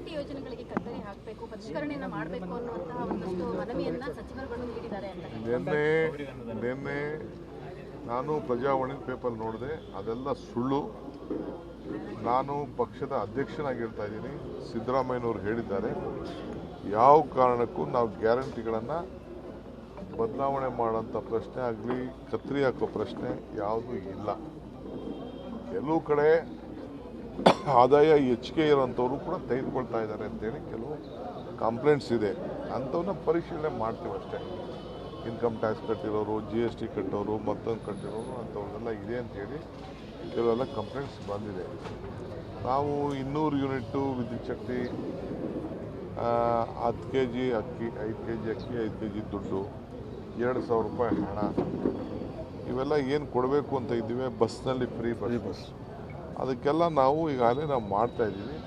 Guarantee ಯೋಜನೆಗಳಿಗೆ ಕತ್ತರಿ ಹಾಕಬೇಕು, ಪರಿಷ್ಕರಣೆಯನ್ನ ಮಾಡಬೇಕು ಅನ್ನುವಂತಹ ಒಂದಷ್ಟು ಮನವಿಯನ್ನ ಸಚಿವರುಗಳು ನೀಡಿದ್ದಾರೆ ಅಂತ. ನಿನ್ನೆ ನಾನು ಪ್ರಜಾವಾಣಿ ಪೇಪರ್ ನೋಡಿದೆ, ಅದೆಲ್ಲ ಸುಳ್ಳು. ನಾನು ಪಕ್ಷದ ಅಧ್ಯಕ್ಷನಾಗಿ ಹೇಳ್ತಾ ಇದ್ದೀನಿ, ಸಿದ್ದರಾಮಯ್ಯನವರು ಹೇಳಿದ್ದಾರೆ, ಯಾವ ಕಾರಣಕ್ಕೂ ನಾವು ಗ್ಯಾರಂಟಿಗಳನ್ನು ಬದಲಾವಣೆ ಮಾಡೋಂಥ ಪ್ರಶ್ನೆ ಆಗಲಿ, ಕತ್ತರಿ ಹಾಕೋ ಪ್ರಶ್ನೆ ಯಾವುದೂ ಇಲ್ಲ. ಕೆಲವು ಕಡೆ ಆದಾಯ ಹೆಚ್ಚಿಗೆ ಇರೋಂಥವ್ರು ಕೂಡ ತೆಗೆದುಕೊಳ್ತಾ ಇದ್ದಾರೆ ಅಂತೇಳಿ ಕೆಲವು ಕಂಪ್ಲೇಂಟ್ಸ್ ಇದೆ, ಅಂಥವನ್ನ ಪರಿಶೀಲನೆ ಮಾಡ್ತೀವಿ ಅಷ್ಟೇ. ಇನ್ಕಮ್ ಟ್ಯಾಕ್ಸ್ ಕಟ್ಟಿರೋರು, GST ಕಟ್ಟೋರು, ಮತ್ತೊಂದು ಕಟ್ಟಿರೋರು ಅಂಥವ್ರನ್ನೆಲ್ಲ ಇದೆ ಅಂತೇಳಿ ಕೆಲವೆಲ್ಲ ಕಂಪ್ಲೇಂಟ್ಸ್ ಬಂದಿದೆ. ನಾವು 200 ಯೂನಿಟ್ಟು ವಿದ್ಯುತ್ ಶಕ್ತಿ, 10 kg ಅಕ್ಕಿ, 5 kg ಅಕ್ಕಿ, 5 kg ದುಡ್ಡು, 2,000 ರೂಪಾಯಿ ಹಣ, ಇವೆಲ್ಲ ಏನು ಕೊಡಬೇಕು ಅಂತ ಇದ್ದೀವಿ. ಬಸ್ನಲ್ಲಿ ಫ್ರೀ ಬಸ್, ಅದಕ್ಕೆಲ್ಲ ನಾವು ಈಗಾಗಲೇ ಮಾಡ್ತಾ ಇದ್ದೀವಿ.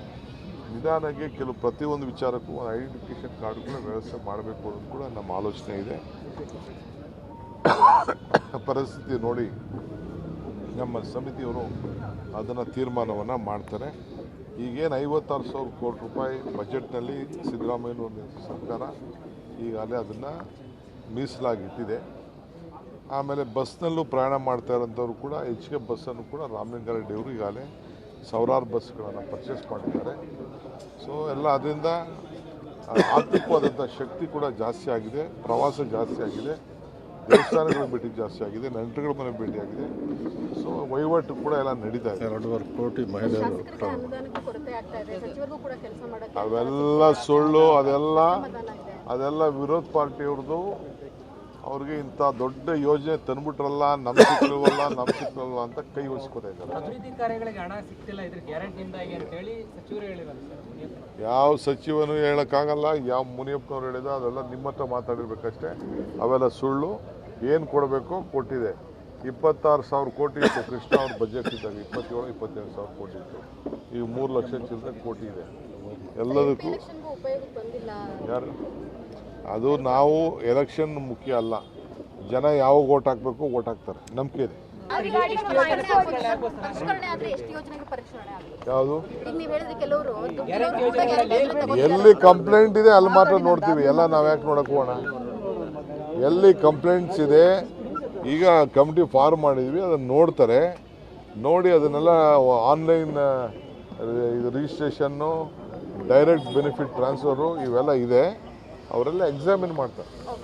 ನಿಧಾನಕ್ಕೆ ಕೆಲವು ಪ್ರತಿಯೊಂದು ವಿಚಾರಕ್ಕೂ ಐಡೆಂಟಿಫಿಕೇಷನ್ ಕಾರ್ಡ್ ಕೂಡ ವ್ಯವಸ್ಥೆ ಮಾಡಬೇಕು ಅನ್ನೋದು ಕೂಡ ನಮ್ಮ ಆಲೋಚನೆ ಇದೆ. ಪರಿಸ್ಥಿತಿ ನೋಡಿ ನಮ್ಮ ಸಮಿತಿಯವರು ಅದನ್ನು ತೀರ್ಮಾನವನ್ನು ಮಾಡ್ತಾರೆ. ಈಗೇನು 56,000 ಕೋಟಿ ರೂಪಾಯಿ ಬಜೆಟ್ನಲ್ಲಿ ಸಿದ್ದರಾಮಯ್ಯನವ್ರ ಸರ್ಕಾರ ಈಗಾಗಲೇ ಅದನ್ನು ಮೀಸಲಾಗಿಟ್ಟಿದೆ. ಆಮೇಲೆ ಬಸ್ನಲ್ಲೂ ಪ್ರಯಾಣ ಮಾಡ್ತಾ ಇರೋಂಥವ್ರು ಕೂಡ ಹೆಚ್ಚಿಗೆ ಬಸ್ಸನ್ನು ಕೂಡ ರಾಮಲಿಂಗಾರೆಡ್ಡಿ ಅವರು ಈಗಾಗಲೇ ಸಾವಿರಾರು ಬಸ್ಗಳನ್ನು ಪರ್ಚೇಸ್ ಮಾಡಿದ್ದಾರೆ. ಸೊ ಎಲ್ಲ ಅದರಿಂದ ಆರ್ಥಿಕವಾದಂಥ ಶಕ್ತಿ ಕೂಡ ಜಾಸ್ತಿ ಆಗಿದೆ, ಪ್ರವಾಸ ಜಾಸ್ತಿ ಆಗಿದೆ, ದೇವಸ್ಥಾನಗಳ ಭೇಟಿ ಜಾಸ್ತಿ ಆಗಿದೆ, ನೆಂಟರುಗಳ ಮನೆ ಭೇಟಿ ಆಗಿದೆ. ಸೊ ವಹಿವಾಟು ಕೂಡ ಎಲ್ಲ ನಡೀತಾ ಇದೆ. 2.5 ಕೋಟಿ ಮಹಿಳೆಯರು ಅವೆಲ್ಲ ಸುಳ್ಳು, ಅದೆಲ್ಲ ವಿರೋಧ ಪಾರ್ಟಿಯವ್ರದ್ದು. ಅವ್ರಿಗೆ ಇಂಥ ದೊಡ್ಡ ಯೋಜನೆ ತಂದ್ಬಿಟ್ರಲ್ಲ, ನಮ್ಮ ಸಿಕ್ಕಲ್ವಲ್ಲ ಅಂತ ಕೈ ಹೊಸ್ಕೋತಾ ಇದ್ದಾರೆ. ಯಾವ ಸಚಿವನು ಹೇಳೋಕ್ಕಾಗಲ್ಲ, ಯಾವ ಮುನಿಯಪ್ಪನವ್ರು ಹೇಳಿದ ಅದೆಲ್ಲ ನಿಮ್ಮ ಹತ್ರ ಮಾತಾಡಿರ್ಬೇಕಷ್ಟೇ. ಅವೆಲ್ಲ ಸುಳ್ಳು. ಏನು ಕೊಡಬೇಕೋ ಕೊಟ್ಟಿದೆ. 26,000 ಕೋಟಿ ಇತ್ತು ಕೃಷ್ಣ ಅವ್ರ ಬಜೆಟ್ ಇದ್ದಾಗ, 27-28,000 ಕೋಟಿ ಇತ್ತು. ಈಗ 3 ಲಕ್ಷ ಚಿಲ್ಲರೆ ಕೋಟಿ ಇದೆ. ಎಲ್ಲದಕ್ಕೂ ಯಾರು ಅದು ನಾವು ಎಲೆಕ್ಷನ್ ಮುಖ್ಯ ಅಲ್ಲ, ಜನ ಯಾವಾಗ ಓಟ್ ಹಾಕಬೇಕು ಓಟ್ ಹಾಕ್ತಾರೆ, ನಂಬಿಕೆ ಇದೆ. ಯಾವುದು ಎಲ್ಲಿ ಕಂಪ್ಲೇಂಟ್ ಇದೆ ಅಲ್ಲಿ ಮಾತ್ರ ನೋಡ್ತೀವಿ, ಎಲ್ಲ ನಾವು ಯಾಕೆ ನೋಡಕ್ಕೆ ಹೋಗೋಣ. ಎಲ್ಲಿ ಕಂಪ್ಲೇಂಟ್ಸ್ ಇದೆ ಈಗ ಕಮಿಟಿ ಫಾರ್ಮ್ ಮಾಡಿದ್ವಿ, ಅದನ್ನು ನೋಡ್ತಾರೆ. ನೋಡಿ ಅದನ್ನೆಲ್ಲ ಆನ್ಲೈನ್ ಇದು ರಿಜಿಸ್ಟ್ರೇಷನ್ನು, ಡೈರೆಕ್ಟ್ ಬೆನಿಫಿಟ್ ಟ್ರಾನ್ಸ್ಫರು ಇವೆಲ್ಲ ಇದೆ, ಅವರೆಲ್ಲ ಎಕ್ಸಾಮಿನ್ ಮಾಡ್ತಾರೆ.